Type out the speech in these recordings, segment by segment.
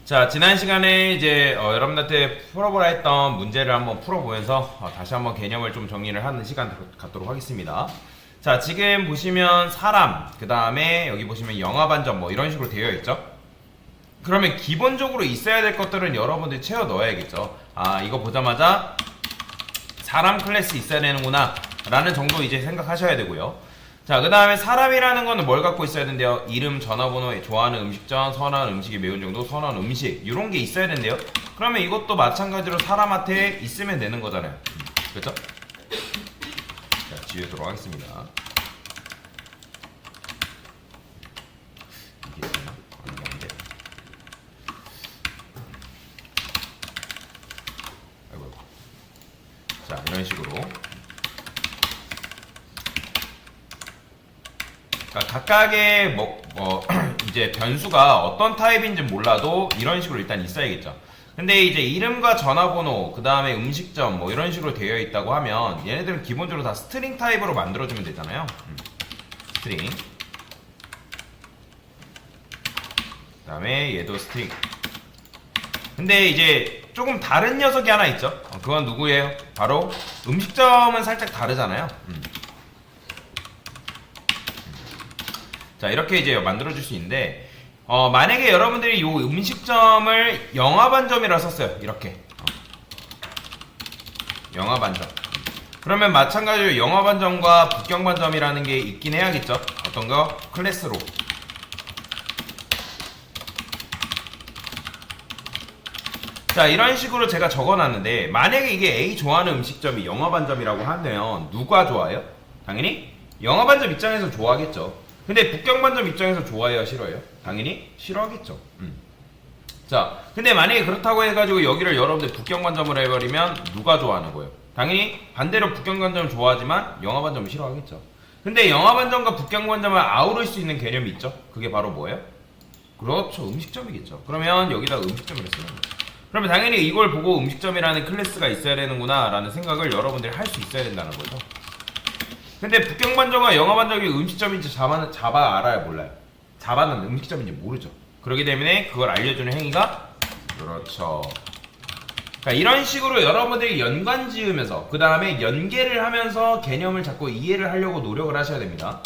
자, 지난 시간에 이제 여러분들한테 풀어보라 했던 문제를 한번 풀어보면서 다시 한번 개념을 좀 정리를 하는 시간 갖도록 하겠습니다. 자, 지금 보시면 사람, 그 다음에 여기 보시면 영화 반점 뭐 이런 식으로 되어 있죠. 그러면 기본적으로 있어야 될 것들은 여러분들이 채워 넣어야겠죠. 아, 이거 보자마자 사람 클래스 있어야 되는구나 라는 정도 이제 생각하셔야 되고요. 자, 그 다음에 사람이라는 거는 뭘 갖고 있어야 된대요? 이름, 전화번호, 좋아하는 음식점, 선호하는 음식의 매운 정도, 선호하는 음식 이런 게 있어야 된대요. 그러면 이것도 마찬가지로 사람한테 있으면 되는 거잖아요. 그렇죠? 자, 지우도록 하겠습니다. 이게 있나? 아닌데. 아이고. 자, 이런 식으로 각각의 이제 변수가 어떤 타입인지 몰라도 이런 식으로 일단 있어야겠죠. 근데 이제 이름과 전화번호, 그 다음에 음식점 뭐 이런 식으로 되어 있다고 하면 얘네들은 기본적으로 다 스트링 타입으로 만들어주면 되잖아요. 스트링. 그 다음에 얘도 스트링. 근데 이제 조금 다른 녀석이 하나 있죠. 그건 누구예요? 바로 음식점은 살짝 다르잖아요. 자, 이렇게 이제 만들어줄 수 있는데 만약에 여러분들이 이 음식점을 영화반점이라 썼어요. 이렇게 영화반점. 그러면 마찬가지로 영화반점과 북경반점이라는 게 있긴 해야겠죠. 어떤 거? 클래스로. 자, 이런 식으로 제가 적어놨는데 만약에 이게 A 좋아하는 음식점이 영화반점이라고 하면 누가 좋아해요? 당연히 영화반점 입장에서 좋아하겠죠. 근데 북경반점 입장에서 좋아해요, 싫어해요? 당연히 싫어하겠죠. 자, 근데 만약에 그렇다고 해가지고 여기를 여러분들 북경반점으로 해버리면 누가 좋아하는 거예요? 당연히 반대로 북경반점을 좋아하지만 영화반점을 싫어하겠죠. 근데 영화반점과 북경반점을 아우를 수 있는 개념이 있죠? 그게 바로 뭐예요? 그렇죠, 음식점이겠죠. 그러면 여기다가 음식점을 쓰는 거예요. 그러면 당연히 이걸 보고 음식점이라는 클래스가 있어야 되는구나 라는 생각을 여러분들이 할 수 있어야 된다는 거죠. 근데 북경반점과 영화반점이 음식점인지 잡아 알아야 몰라요. 잡아는 음식점인지 모르죠. 그렇기 때문에 그걸 알려주는 행위가 그렇죠. 그러니까 이런 식으로 여러분들이 연관 지으면서 그 다음에 연계를 하면서 개념을 자꾸 이해를 하려고 노력을 하셔야 됩니다.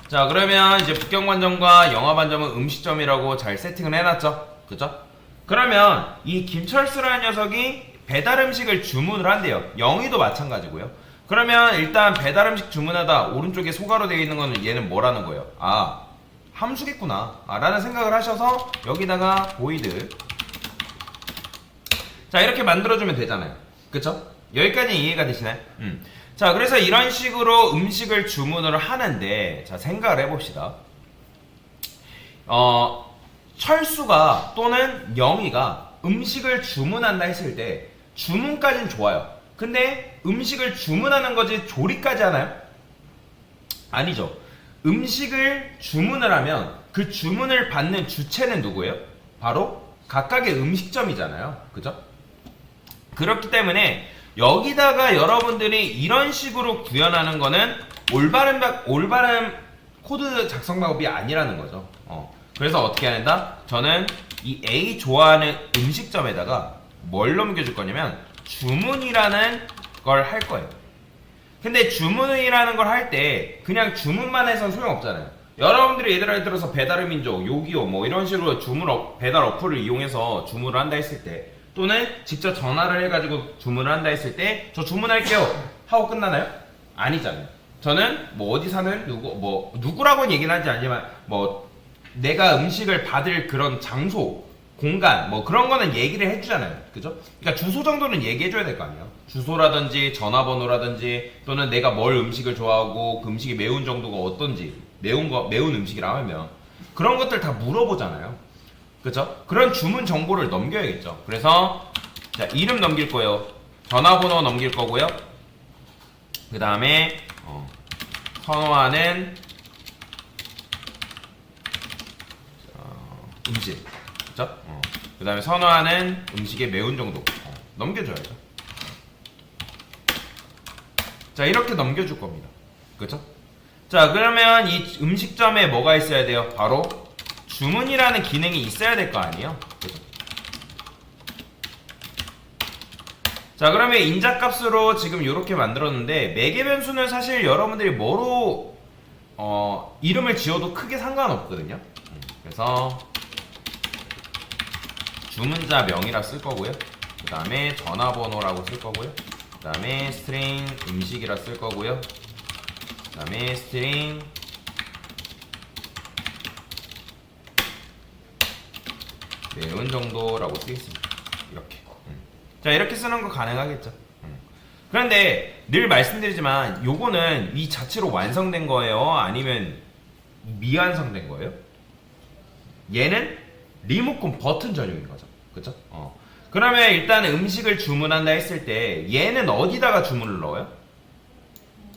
자, 그러면 이제 북경반점과 영화반점은 음식점이라고 잘 세팅을 해놨죠. 그죠? 그러면 이 김철수라는 녀석이 배달 음식을 주문을 한대요. 영희도 마찬가지고요. 그러면 일단 배달 음식 주문하다 오른쪽에 소가로 되어 있는 거는 얘는 뭐라는 거예요? 아, 함수겠구나 라는 생각을 하셔서 여기다가 보이드. 자, 이렇게 만들어주면 되잖아요. 그쵸? 여기까지 이해가 되시나요? 자, 그래서 이런 식으로 음식을 주문을 하는데 자, 생각을 해봅시다. 철수가 또는 영희가 음식을 주문한다 했을 때 주문까지는 좋아요. 근데 음식을 주문하는 거지 조리까지 하나요? 아니죠. 음식을 주문을 하면 그 주문을 받는 주체는 누구예요? 바로 각각의 음식점이잖아요. 그죠? 그렇기 때문에 여기다가 여러분들이 이런 식으로 구현하는 거는 올바른 코드 작성 방법이 아니라는 거죠. 그래서 어떻게 해야 된다? 저는 이 A 좋아하는 음식점에다가 뭘 넘겨줄 거냐면 주문이라는 걸 할 거예요. 근데 주문이라는 걸 할 때 그냥 주문만 해서 소용없잖아요. 여러분들이 예를 들어서 배달의민족, 요기요 뭐 이런 식으로 배달 어플을 이용해서 주문을 한다 했을 때 또는 직접 전화를 해가지고 주문을 한다 했을 때 저 주문할게요 하고 끝나나요? 아니잖아요. 저는 뭐 어디 사는 누구라고는 얘기는 하지 않지만 뭐 내가 음식을 받을 그런 장소 공간 뭐 그런 거는 얘기를 해주잖아요. 그죠? 그러니까 주소 정도는 얘기해줘야 될 거 아니에요. 주소라든지 전화번호라든지 또는 내가 뭘 음식을 좋아하고 그 음식이 매운 정도가 어떤지 매운 음식이라 하면 그런 것들 다 물어보잖아요. 그죠? 그런 주문 정보를 넘겨야겠죠. 그래서 자, 이름 넘길 거예요. 전화번호 넘길 거고요. 그 다음에 선호하는 음식. 그쵸? 그 다음에 선호하는 음식의 매운 정도 넘겨줘야죠. 자, 이렇게 넘겨줄 겁니다. 그쵸? 자, 그러면 이 음식점에 뭐가 있어야 돼요? 바로 주문이라는 기능이 있어야 될 거 아니에요? 그죠? 자, 그러면 인자값으로 지금 이렇게 만들었는데 매개 변수는 사실 여러분들이 뭐로 이름을 지어도 크게 상관없거든요. 그래서 주문자명이라 쓸 거고요. 그 다음에 전화번호라고 쓸 거고요. 그 다음에 스트링 음식이라 쓸 거고요. 그 다음에 스트링 매운 정도라고 쓰겠습니다. 이렇게. 자, 이렇게 쓰는 거 가능하겠죠. 그런데 늘 말씀드리지만 요거는 이 자체로 완성된 거예요? 아니면 미완성된 거예요? 얘는 리모컨 버튼 전용인 거죠. 그쵸? 그러면 일단 음식을 주문한다 했을 때 얘는 어디다가 주문을 넣어요?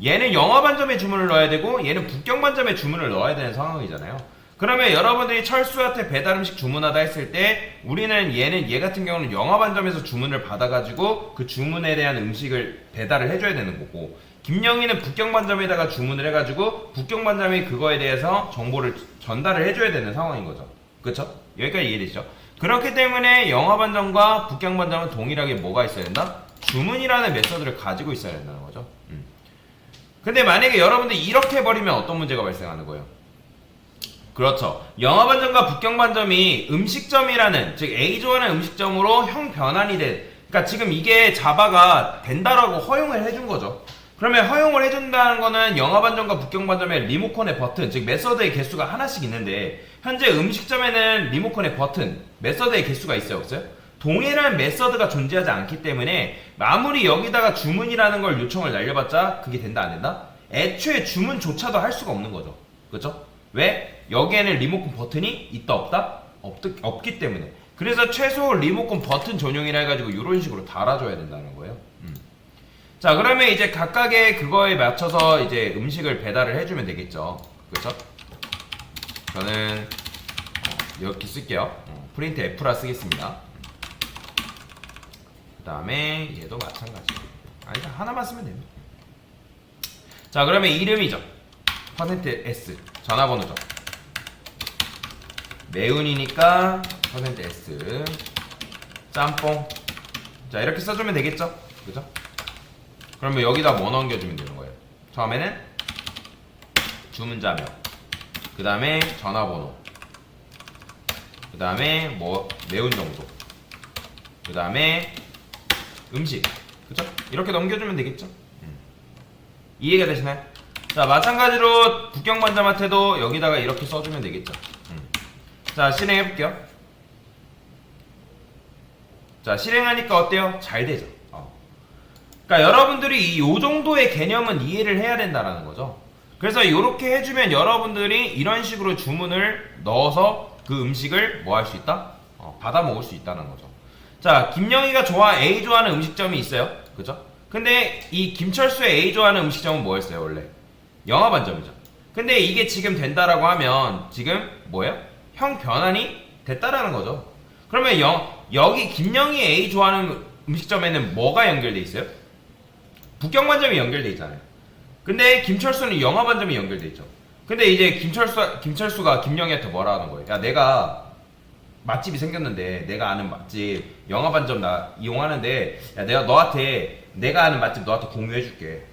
얘는 영화반점에 주문을 넣어야 되고 얘는 북경반점에 주문을 넣어야 되는 상황이잖아요. 그러면 여러분들이 철수한테 배달 음식 주문하다 했을 때 우리는 얘 같은 경우는 영화반점에서 주문을 받아가지고 그 주문에 대한 음식을 배달을 해줘야 되는 거고, 김영희는 북경반점에다가 주문을 해가지고 북경반점이 그거에 대해서 정보를 전달을 해줘야 되는 상황인 거죠. 그쵸? 여기까지 이해되시죠? 그렇기 때문에 영화반점과 북경반점은 동일하게 뭐가 있어야 된다? 주문이라는 메서드를 가지고 있어야 된다는 거죠. 근데 만약에 여러분들이 이렇게 해버리면 어떤 문제가 발생하는 거예요? 그렇죠. 영화반점과 북경반점이 음식점이라는, 즉 A 좋아하는 음식점으로 형변환이 된, 그러니까 지금 이게 자바가 된다라고 허용을 해준 거죠. 그러면 허용을 해준다는 거는 영화반점과 북경반점의 리모컨의 버튼, 즉 메서드의 개수가 하나씩 있는데 현재 음식점에는 리모컨의 버튼, 메서드의 개수가 있어요, 없어요? 동일한 메서드가 존재하지 않기 때문에 아무리 여기다가 주문이라는 걸 요청을 날려봤자 그게 된다 안 된다? 애초에 주문조차도 할 수가 없는 거죠. 그렇죠? 왜? 여기에는 리모컨 버튼이 있다 없다? 없기 때문에. 그래서 최소 리모컨 버튼 전용이라 해가지고 이런 식으로 달아줘야 된다는 거예요. 자, 그러면 이제 각각의 그거에 맞춰서 이제 음식을 배달을 해주면 되겠죠. 그렇죠? 저는 이렇게 쓸게요. 프린트 F라 쓰겠습니다. 그 다음에 얘도 마찬가지. 아니, 하나만 쓰면 됩니다. 자, 그러면 이름이죠. %S 전화번호죠. 매운이니까 %S 짬뽕. 자, 이렇게 써주면 되겠죠. 그죠? 그러면 여기다 뭐 넘겨주면 되는 거예요? 처음에는 주문자명, 그 다음에 전화번호, 그 다음에 뭐 매운 정도, 그 다음에 음식. 그죠? 이렇게 넘겨주면 되겠죠? 이해가 되시나요? 자, 마찬가지로 북경반점한테도 여기다가 이렇게 써주면 되겠죠. 자, 실행해볼게요. 자, 실행하니까 어때요? 잘 되죠. 그러니까 여러분들이 요 정도의 개념은 이해를 해야 된다는 거죠. 그래서 이렇게 해주면 여러분들이 이런 식으로 주문을 넣어서 그 음식을 뭐 할 수 있다? 받아 먹을 수 있다는 거죠. 자, 김영희가 A 좋아하는 음식점이 있어요. 그죠? 근데 이 김철수의 A 좋아하는 음식점은 뭐였어요, 원래? 영화반점이죠. 근데 이게 지금 된다라고 하면 지금 뭐예요? 형 변환이 됐다라는 거죠. 그러면 여기 김영희 A 좋아하는 음식점에는 뭐가 연결돼 있어요? 북경반점이 연결돼 있잖아요. 근데 김철수는 영화반점이 연결돼 있죠. 근데 이제 김철수가 김영희한테 뭐라 하는 거예요? 야, 내가 맛집이 생겼는데 내가 아는 맛집 영화반점 나 이용하는데 야, 내가 너한테 내가 아는 맛집 너한테 공유해줄게.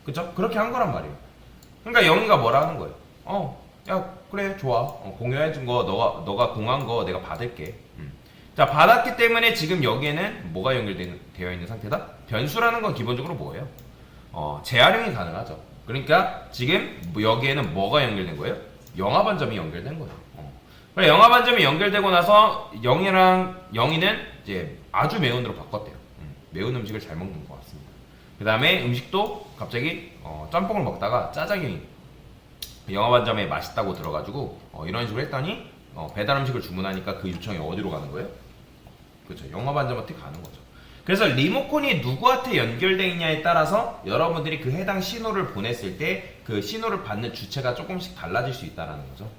그쵸? 그렇게 한 거란 말이에요. 그러니까 영희가 뭐라 하는 거예요? 야, 그래, 좋아. 공유해준 거 너가 공한 거 내가 받을게. 자, 받았기 때문에 지금 여기에는 뭐가 연결되어 있는 상태다? 변수라는 건 기본적으로 뭐예요? 재활용이 가능하죠. 그러니까 지금 여기에는 뭐가 연결된 거예요? 영화반점이 연결된 거예요. 그래, 영화반점이 연결되고 나서 영희는 이제 아주 매운으로 바꿨대요. 매운 음식을 잘 먹는 것 같습니다. 그 다음에 음식도 갑자기 짬뽕을 먹다가 짜장이 영화반점에 맛있다고 들어가지고 이런 식으로 했더니 배달 음식을 주문하니까 그 요청이 어디로 가는 거예요? 그렇죠. 영화반점한테 가는 거죠. 그래서 리모컨이 누구한테 연결되어 있냐에 따라서 여러분들이 그 해당 신호를 보냈을 때 그 신호를 받는 주체가 조금씩 달라질 수 있다는 거죠.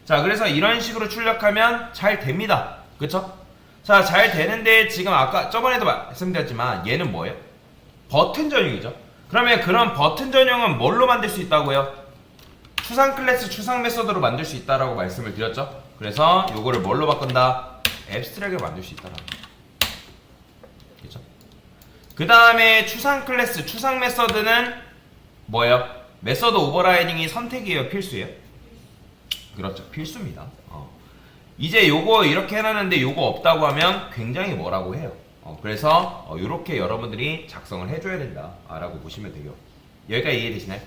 자, 그래서 이런 식으로 출력하면 잘 됩니다. 그쵸? 자, 잘 되는데 지금 아까 저번에도 말씀드렸지만 얘는 뭐예요? 버튼 전용이죠. 그러면 그런 버튼 전용은 뭘로 만들 수 있다고요? 추상 클래스, 추상 메서드로 만들 수 있다라고 말씀을 드렸죠. 그래서 요거를 뭘로 바꾼다? 앱스트랙을 만들 수 있다라고. 그렇죠? 그 다음에 추상 클래스, 추상 메서드는 뭐예요? 메서드 오버라이딩이 선택이에요, 필수예요? 그렇죠, 필수입니다. 이제 요거 이렇게 해놨는데 요거 없다고 하면 굉장히 뭐라고 해요. 그래서 요렇게 여러분들이 작성을 해줘야 된다 라고 보시면 돼요. 여기까지 이해되시나요?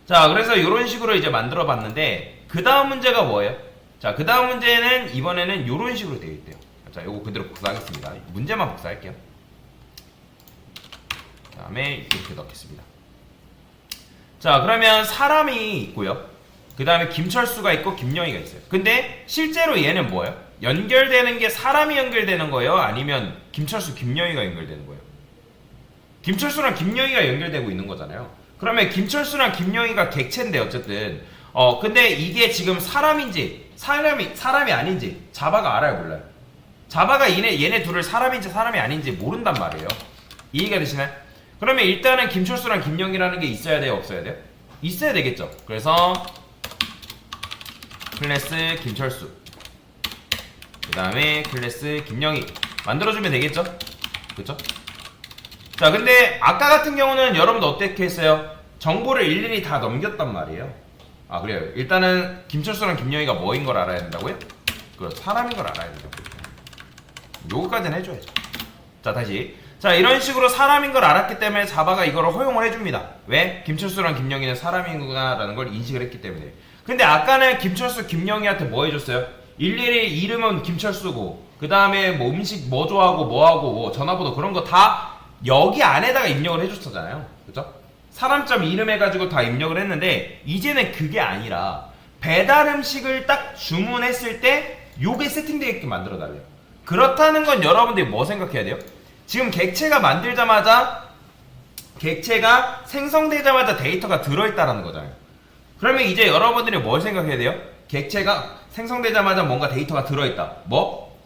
자, 그래서 요런 식으로 이제 만들어 봤는데 그 다음 문제가 뭐예요? 자, 그 다음 문제는 이번에는 요런 식으로 되어 있대요. 자, 요거 그대로 복사하겠습니다. 문제만 복사할게요. 그 다음에 이렇게 넣겠습니다. 자, 그러면 사람이 있고요. 그 다음에 김철수가 있고 김영희가 있어요. 근데 실제로 얘는 뭐예요? 연결되는 게 사람이 연결되는 거예요? 아니면 김철수, 김영희가 연결되는 거예요? 김철수랑 김영희가 연결되고 있는 거잖아요. 그러면 김철수랑 김영희가 객체인데 어쨌든 근데 이게 지금 사람인지 사람이 아닌지 자바가 알아요, 몰라요? 자바가 얘네 둘을 사람인지 사람이 아닌지 모른단 말이에요. 이해가 되시나요? 그러면 일단은 김철수랑 김영희라는 게 있어야 돼요, 없어야 돼요? 있어야 되겠죠. 그래서 클래스 김철수, 그 다음에 클래스 김영희 만들어주면 되겠죠? 그쵸? 자, 근데 아까 같은 경우는 여러분도 어떻게 했어요? 정보를 일일이 다 넘겼단 말이에요. 아, 그래요. 일단은 김철수랑 김영희가 뭐인 걸 알아야 된다고요? 그 사람인 걸 알아야 된다고요. 요거까지는 해줘야죠. 자, 다시. 자, 이런 식으로 사람인 걸 알았기 때문에 자바가 이거를 허용을 해줍니다. 왜? 김철수랑 김영희는 사람이구나 라는 걸 인식을 했기 때문에. 근데 아까는 김철수, 김영희한테 뭐 해줬어요? 일일이 이름은 김철수고 그 다음에 뭐 음식 뭐 좋아하고 뭐하고 뭐 전화번호 그런 거 다 여기 안에다가 입력을 해줬었잖아요. 그죠? 사람점 이름 해가지고 다 입력을 했는데 이제는 그게 아니라 배달 음식을 딱 주문했을 때 요게 세팅되게끔 만들어 달래요. 그렇다는 건 여러분들이 뭐 생각해야 돼요? 지금 객체가 만들자마자 객체가 생성되자마자 데이터가 들어있다라는 거잖아요. 그러면 이제 여러분들이 뭘 생각해야 돼요? 객체가 생성되자마자 뭔가 데이터가 들어있다. 뭐?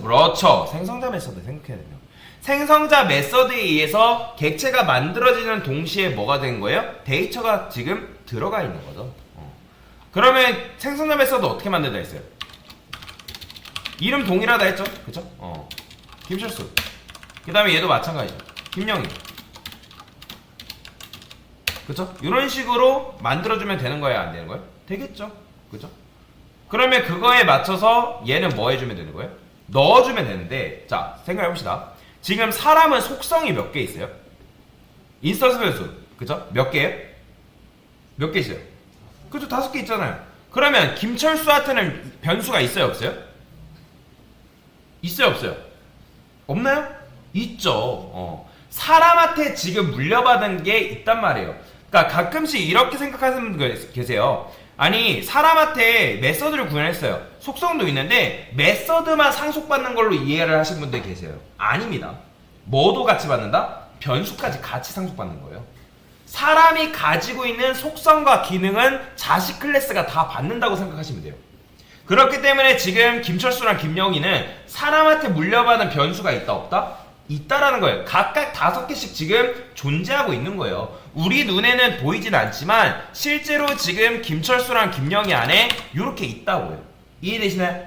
그렇죠. 생성자 메서드 생각해야 돼요. 생성자 메서드에 의해서 객체가 만들어지는 동시에 뭐가 된 거예요? 데이터가 지금 들어가 있는 거죠. 그러면 생성자 메서드 어떻게 만든다 했어요? 이름 동일하다 했죠? 그쵸? 김철수. 그 다음에 얘도 마찬가지죠. 김영희. 그쵸? 이런 식으로 만들어주면 되는 거예요? 안 되는 거예요? 되겠죠? 그죠? 그러면 그거에 맞춰서 얘는 뭐 해주면 되는 거예요? 넣어주면 되는데, 자, 생각해봅시다. 지금 사람은 속성이 몇 개 있어요? 인스턴스 변수. 그죠? 몇 개예요? 몇 개 있어요? 그죠? 5개 있잖아요. 그러면 김철수한테는 변수가 있어요? 없어요? 있어요? 없어요? 없나요? 있죠. 사람한테 지금 물려받은 게 있단 말이에요. 그러니까 가끔씩 이렇게 생각하시는 분 계세요. 아니, 사람한테 메서드를 구현했어요. 속성도 있는데 메서드만 상속받는 걸로 이해를 하신 분들 계세요. 아닙니다. 뭐도 같이 받는다? 변수까지 같이 상속받는 거예요. 사람이 가지고 있는 속성과 기능은 자식 클래스가 다 받는다고 생각하시면 돼요. 그렇기 때문에 지금 김철수랑 김영희는 사람한테 물려받은 변수가 있다 없다? 있다라는 거예요. 각각 5개씩 지금 존재하고 있는 거예요. 우리 눈에는 보이진 않지만 실제로 지금 김철수랑 김영희 안에 이렇게 있다고요. 이해되시나요?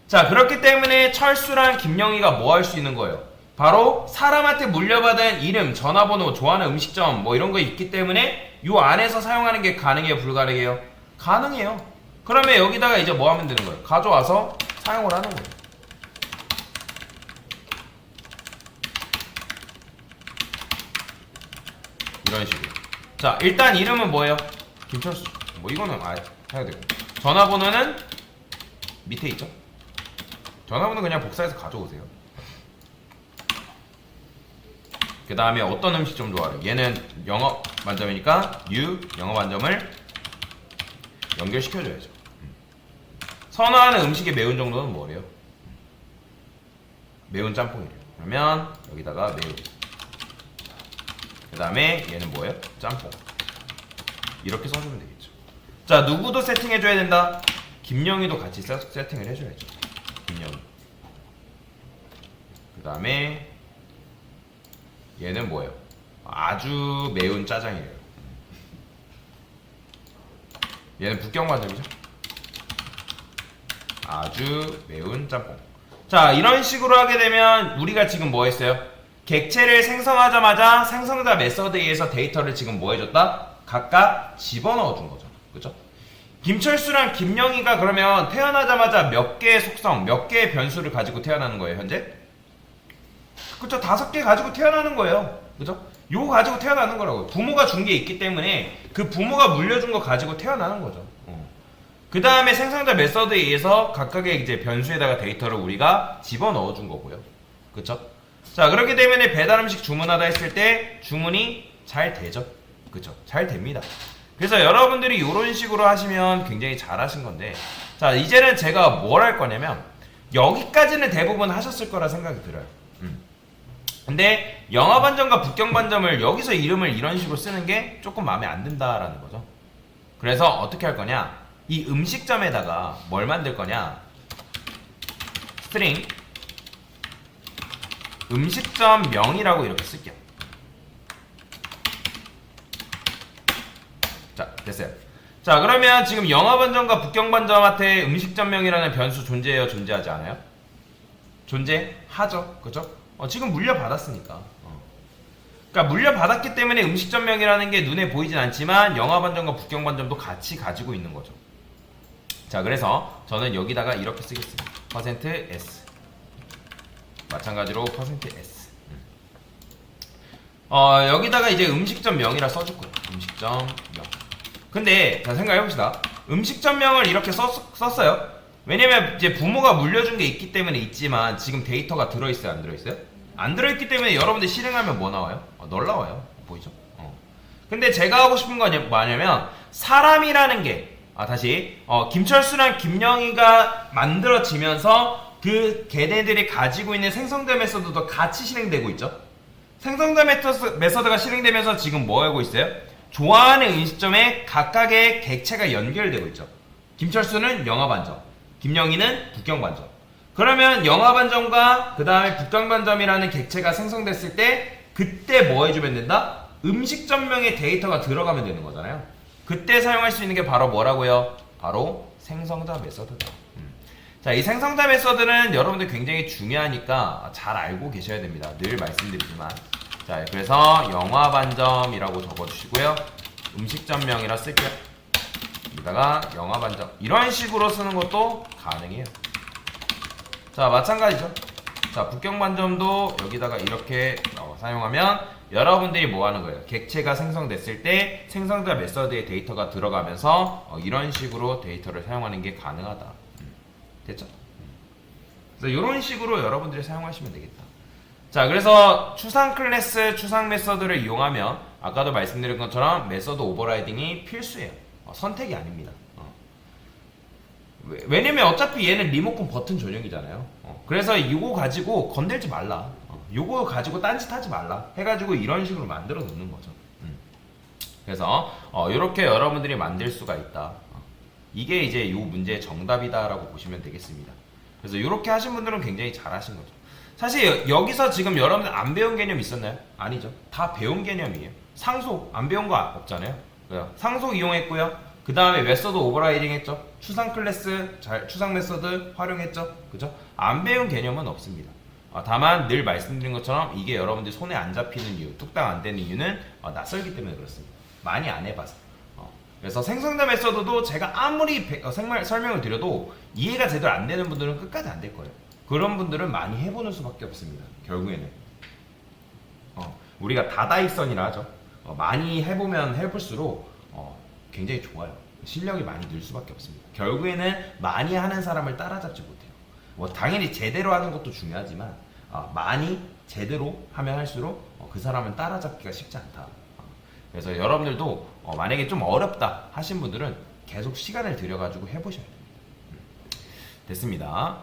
자, 그렇기 때문에 철수랑 김영희가 뭐 할 수 있는 거예요? 바로 사람한테 물려받은 이름, 전화번호, 좋아하는 음식점 뭐 이런 거 있기 때문에 이 안에서 사용하는 게 가능해요? 불가능해요? 가능해요. 그러면 여기다가 이제 뭐 하면 되는 거예요? 가져와서 사용을 하는 거예요. 이런 식으로. 자, 일단 이름은 뭐예요? 김철수. 뭐 이거는 해야 되고. 전화번호는 밑에 있죠? 전화번호 그냥 복사해서 가져오세요. 그 다음에 어떤 음식점 좋아해요? 얘는 영어 만점이니까 영어 만점을 연결시켜줘야죠. 선호하는 음식의 매운 정도는 뭐래요? 매운 짬뽕이래요. 그러면 여기다가 매운. 그 다음에 얘는 뭐예요? 짬뽕. 이렇게 써주면 되겠죠. 자, 누구도 세팅해줘야 된다? 김영희도 같이 세팅을 해줘야죠. 김영희. 그 다음에 얘는 뭐예요? 아주 매운 짜장이래요. 얘는 북경반점이죠. 아주 매운 짬뽕. 자, 이런 식으로 하게 되면 우리가 지금 뭐 했어요? 객체를 생성하자마자 생성자 메서드에 의해서 데이터를 지금 뭐 해줬다? 각각 집어넣어 준 거죠. 그죠? 김철수랑 김영희가 그러면 태어나자마자 몇 개의 속성, 몇 개의 변수를 가지고 태어나는 거예요, 현재? 그쵸? 5개 가지고 태어나는 거예요. 그죠? 요거 가지고 태어나는 거라고요. 부모가 준 게 있기 때문에 그 부모가 물려준 거 가지고 태어나는 거죠. 그 다음에 생성자 메서드에 의해서 각각의 이제 변수에다가 데이터를 우리가 집어넣어 준 거고요. 그쵸? 자, 그렇기 때문에 배달 음식 주문하다 했을 때 주문이 잘 되죠. 그쵸? 잘 됩니다. 그래서 여러분들이 이런 식으로 하시면 굉장히 잘 하신 건데, 자, 이제는 제가 뭘 할 거냐면 여기까지는 대부분 하셨을 거라 생각이 들어요. 근데 영화반점과 북경반점을 여기서 이름을 이런 식으로 쓰는 게 조금 마음에 안 든다라는 거죠. 그래서 어떻게 할 거냐, 이 음식점에다가 뭘 만들 거냐, 스트링 음식점명이라고 이렇게 쓸게요. 자, 됐어요. 자, 그러면 지금 영화반점과 북경반점한테 음식점명이라는 변수 존재해요, 존재하지 않아요? 존재하죠. 그죠? 지금 물려받았으니까. 그러니까 물려받았기 때문에 음식점명이라는 게 눈에 보이진 않지만 영화반점과 북경반점도 같이 가지고 있는 거죠. 자, 그래서 저는 여기다가 이렇게 쓰겠습니다. %s 마찬가지로 %s 여기다가 이제 음식점명이라 써줄 거예요. 음식점명. 근데 자, 생각해봅시다. 음식점명을 이렇게 썼어요. 왜냐면 이제 부모가 물려준 게 있기 때문에 있지만 지금 데이터가 들어있어요, 안 들어있어요? 안 들어있기 때문에 여러분들 실행하면 뭐 나와요? 널 나와요. 보이죠? 근데 제가 하고 싶은 건 뭐냐면 사람이라는 게 다시 김철수랑 김영희가 만들어지면서 그 걔네들이 가지고 있는 생성자 메서드도 같이 실행되고 있죠. 생성자 메서드가 실행되면서 지금 뭐 하고 있어요? 좋아하는 음식점에 각각의 객체가 연결되고 있죠. 김철수는 영화반점, 김영희는 북경반점. 그러면 영화반점과 그 다음에 북경반점이라는 객체가 생성됐을 때 그때 뭐 해주면 된다? 음식점명의 데이터가 들어가면 되는 거잖아요. 그때 사용할 수 있는 게 바로 뭐라고요? 바로 생성자 메서드다. 자, 이 생성자 메서드는 여러분들 굉장히 중요하니까 잘 알고 계셔야 됩니다. 늘 말씀드리지만. 자, 그래서 영화반점이라고 적어주시고요. 음식점명이라 쓸게요. 여기다가 영화반점. 이런 식으로 쓰는 것도 가능해요. 자, 마찬가지죠. 자, 북경반점도 여기다가 이렇게 사용하면 여러분들이 뭐 하는 거예요? 객체가 생성됐을 때 생성자 메서드의 데이터가 들어가면서 이런 식으로 데이터를 사용하는 게 가능하다. 됐죠? 그래서 이런 식으로 여러분들이 사용하시면 되겠다. 자, 그래서 추상 클래스, 추상 메서드를 이용하면 아까도 말씀드린 것처럼 메서드 오버라이딩이 필수예요. 선택이 아닙니다. 왜냐면 어차피 얘는 리모컨 버튼 전용이잖아요. 그래서 이거 가지고 건들지 말라. 요거 가지고 딴짓하지 말라 해가지고 이런 식으로 만들어 놓는 거죠. 그래서 이렇게 여러분들이 만들 수가 있다. 이게 이제 요 문제의 정답이다라고 보시면 되겠습니다. 그래서 이렇게 하신 분들은 굉장히 잘하신 거죠. 사실 여기서 지금 여러분들 안 배운 개념 있었나요? 아니죠. 다 배운 개념이에요. 상속 안 배운 거 없잖아요. 상속 이용했고요. 그 다음에 메서드 오버라이딩 했죠. 추상 클래스, 추상 메서드 활용했죠. 그죠? 안 배운 개념은 없습니다. 다만 늘 말씀드린 것처럼 이게 여러분들 손에 안 잡히는 이유, 뚝딱 안 되는 이유는 낯설기 때문에 그렇습니다. 많이 안 해봐서. 그래서 생성자 메서드도 제가 아무리 설명을 드려도 이해가 제대로 안 되는 분들은 끝까지 안 될 거예요. 그런 분들은 많이 해보는 수밖에 없습니다. 결국에는 우리가 다다익선이라 하죠. 많이 해보면 해볼수록 굉장히 좋아요. 실력이 많이 늘 수밖에 없습니다. 결국에는 많이 하는 사람을 따라잡지 못해요. 뭐 당연히 제대로 하는 것도 중요하지만 많이 제대로 하면 할수록 그 사람은 따라잡기가 쉽지 않다. 그래서 여러분들도 만약에 좀 어렵다 하신 분들은 계속 시간을 들여가지고 해보셔야 됩니다. 됐습니다.